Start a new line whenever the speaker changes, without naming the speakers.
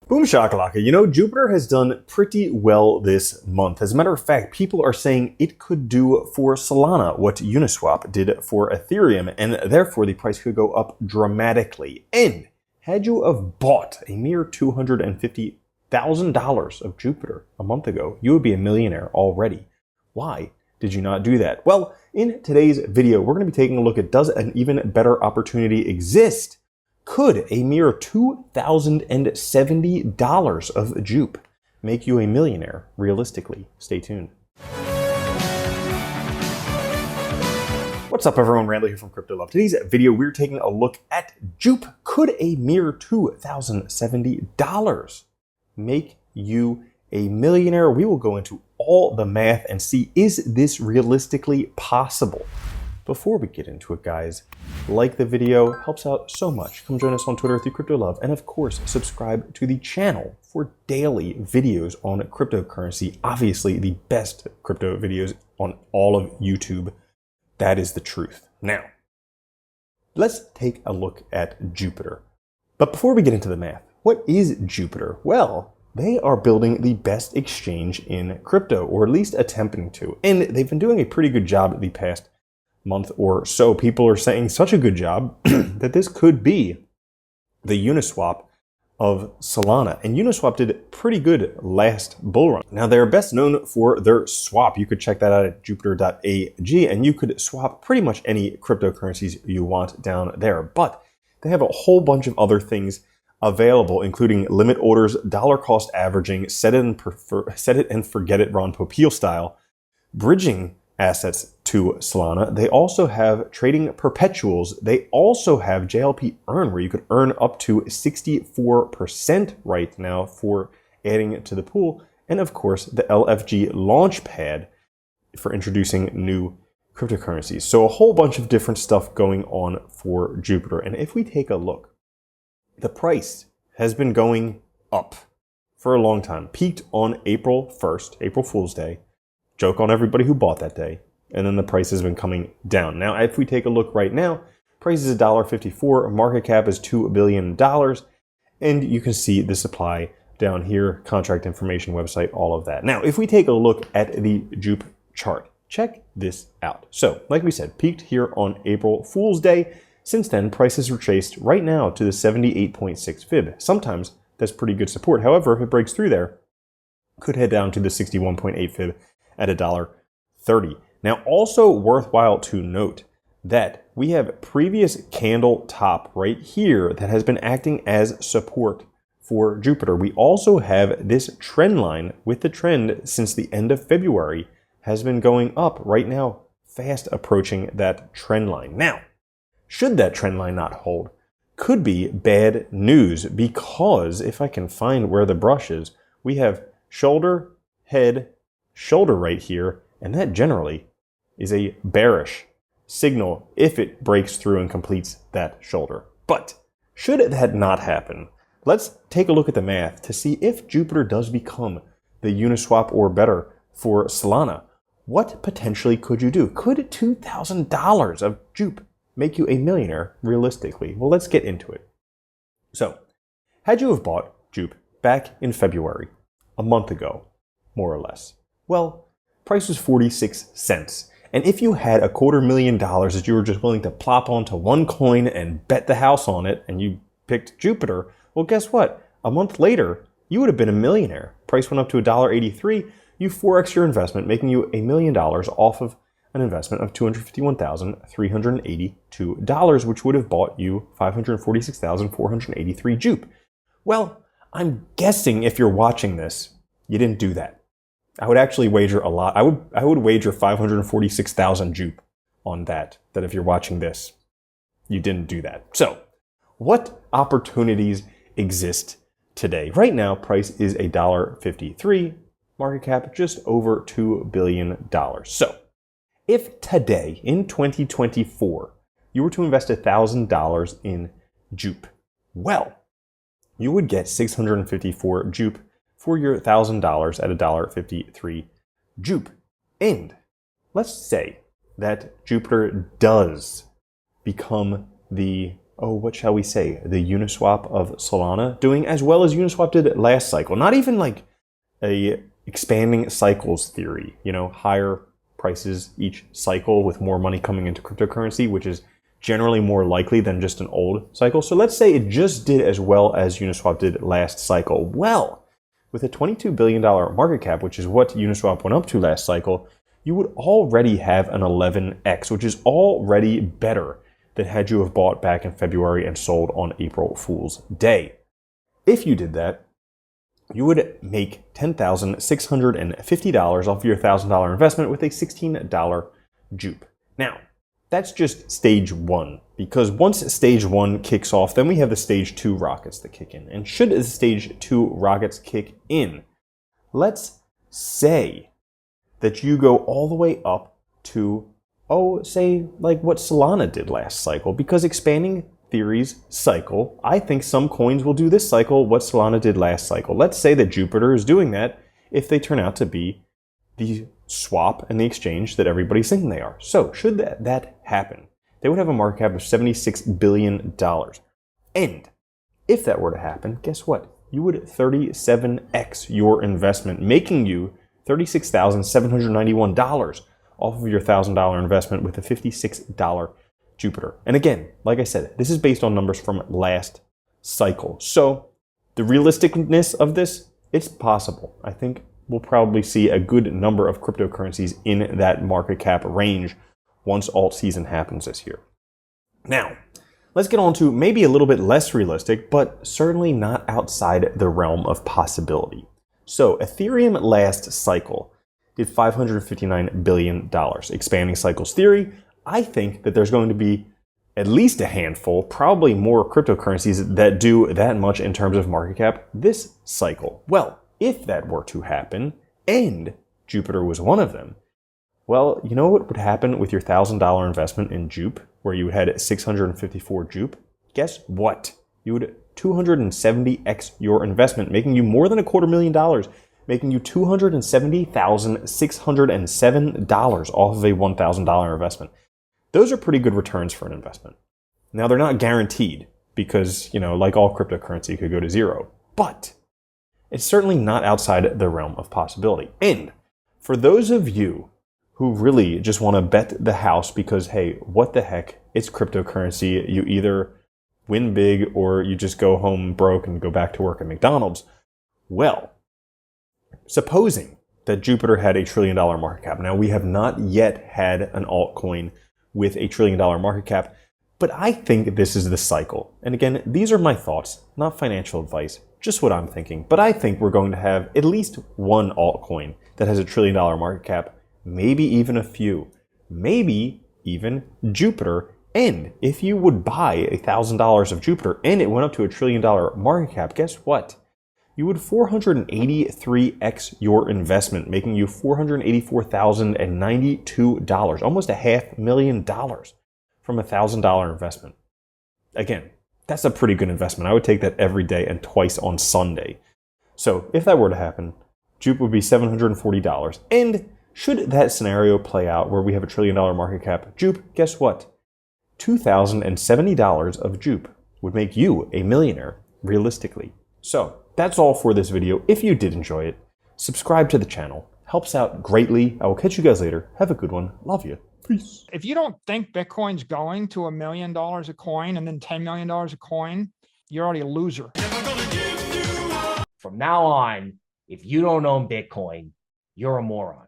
Boom shakalaka. You know, Jupiter has done pretty well this month. As a matter of fact, people are saying it could do for Solana what Uniswap did for Ethereum, and therefore the price could go up dramatically. And had you have bought a mere $250,000 of Jupiter a month ago, you would be a millionaire already. Why did you not do that? Well, in today's video, we're going to be taking a look at, does an even better opportunity exist? Could a mere $2,070 of Jupe make you a millionaire realistically? Stay tuned. What's up everyone, Randall here from Crypto Love. Today's video, we're taking a look at Jupe. Could a mere $2,070 make you a millionaire? We will go into all the math and see, is this realistically possible? Before we get into it, guys, like the video, helps out so much. Come join us on Twitter through Crypto Love, and of course, subscribe to the channel for daily videos on cryptocurrency. Obviously, the best crypto videos on all of YouTube. That is the truth. Now, let's take a look at Jupiter. But before we get into the math, what is Jupiter? Well, they are building the best exchange in crypto, or at least attempting to. And they've been doing a pretty good job the past month or so. People are saying such a good job that this could be the Uniswap of Solana. And Uniswap did pretty good last bull run. Now, they're best known for their swap. You could check that out at jupiter.ag, and you could swap pretty much any cryptocurrencies you want down there. But they have a whole bunch of other things available, including limit orders, dollar cost averaging, set it and forget it Ron Popeil style, bridging assets to Solana. They also have trading perpetuals. They also have JLP earn, where you could earn up to 64% right now for adding it to the pool. And of course, the LFG launchpad for introducing new cryptocurrencies. So a whole bunch of different stuff going on for Jupiter. And if we take a look, the price has been going up for a long time. Peaked on April 1st, April Fool's Day. Joke on everybody who bought that day. And then the price has been coming down. Now, if we take a look right now, price is $1.54, market cap is $2 billion, and you can see the supply down here, contract information website, all of that. Now, if we take a look at the Jupe chart, check this out. So, like we said, peaked here on April Fool's Day. Since then, prices retraced right now to the 78.6 fib. Sometimes that's pretty good support. However, if it breaks through there, could head down to the 61.8 fib at $1.30. Now, also worthwhile to note that we have previous candle top right here that has been acting as support for Jupiter. We also have this trend line with the trend since the end of February has been going up right now, fast approaching that trend line. Now, should that trend line not hold, could be bad news, because if I can find where the brush is, we have shoulder, head, shoulder right here, and that generally is a bearish signal if it breaks through and completes that shoulder. But should that not happen, let's take a look at the math to see if Jupiter does become the Uniswap or better for Solana. What potentially could you do? Could $2,000 of Jupe make you a millionaire realistically? Well, let's get into it. So, had you have bought Jupe back in February, a month ago, more or less, well, price was 46 cents. And if you had $250,000 that you were just willing to plop onto one coin and bet the house on it, and you picked Jupiter, well, guess what? A month later, you would have been a millionaire. Price went up to $1.83. You 4x your investment, making you $1 million off of an investment of $251,382, which would have bought you 546,483 Jupe. Well, I'm guessing if you're watching this, you didn't do that. I would actually wager a lot. I would wager 546,000 Jupe on that if you're watching this, you didn't do that. So, what opportunities exist today? Right now, price is $1.53, market cap just over $2 billion. So, if today, in 2024, you were to invest $1,000 in Jupe, well, you would get 654 Jupe for your $1,000 at $1.53 Jupe. And let's say that Jupiter does become the what shall we say, the Uniswap of Solana doing as well as Uniswap did last cycle. Not even like a expanding cycles theory, higher prices each cycle with more money coming into cryptocurrency, which is generally more likely than just an old cycle. So let's say it just did as well as Uniswap did last cycle. Well, with a $22 billion market cap, which is what Uniswap went up to last cycle, you would already have an 11x, which is already better than had you have bought back in February and sold on April Fool's Day. If you did that, you would make $10,650 off your $1,000 investment with a $16 JUP. Now, that's just stage one, because once stage one kicks off, then we have the stage two rockets that kick in. And should the stage two rockets kick in, let's say that you go all the way up to, say like what Solana did last cycle, because expanding theories cycle, I think some coins will do this cycle what Solana did last cycle. Let's say that Jupiter is doing that if they turn out to be the swap and the exchange that everybody's thinking they are. So should that happen, they would have a market cap of $76 billion. And if that were to happen, guess what? You would 37x your investment, making you $36,791 off of your $1,000 investment with a $56 Jupiter. And again, like I said, this is based on numbers from last cycle. So the realisticness of this, it's possible. I think we'll probably see a good number of cryptocurrencies in that market cap range once alt season happens this year. Now, let's get on to maybe a little bit less realistic, but certainly not outside the realm of possibility. So Ethereum last cycle did $559 billion. Expanding cycles theory, I think that there's going to be at least a handful, probably more cryptocurrencies that do that much in terms of market cap this cycle. Well, if that were to happen, and Jupiter was one of them, well, you know what would happen with your $1,000 investment in JUP, where you had 654 JUP? Guess what? You would 270x your investment, making you more than $250,000, making you $270,607 off of a $1,000 investment. Those are pretty good returns for an investment. Now, they're not guaranteed because, like all cryptocurrency, it could go to zero, but it's certainly not outside the realm of possibility. And for those of you who really just want to bet the house because, hey, what the heck, it's cryptocurrency, you either win big or you just go home broke and go back to work at McDonald's. Well, supposing that Jupiter had $1 trillion market cap. Now, we have not yet had an altcoin with $1 trillion market cap, but I think this is the cycle. And again, these are my thoughts, not financial advice, just what I'm thinking. But I think we're going to have at least one altcoin that has $1 trillion market cap, maybe even a few, maybe even Jupiter. And if you would buy $1,000 of Jupiter and it went up to $1 trillion market cap, guess what? You would 483x your investment, making you $484,092, almost $500,000 from a $1,000 investment. Again, that's a pretty good investment. I would take that every day and twice on Sunday. So if that were to happen, JUP would be $740. And should that scenario play out where we have $1 trillion market cap, JUP, guess what? $2,070 of JUP would make you a millionaire, realistically. So that's all for this video. If you did enjoy it, subscribe to the channel. Helps out greatly. I will catch you guys later. Have a good one. Love you. Peace.
If you don't think Bitcoin's going to $1 million a coin and then $10 million a coin, you're already a loser.
From now on, if you don't own Bitcoin, you're a moron.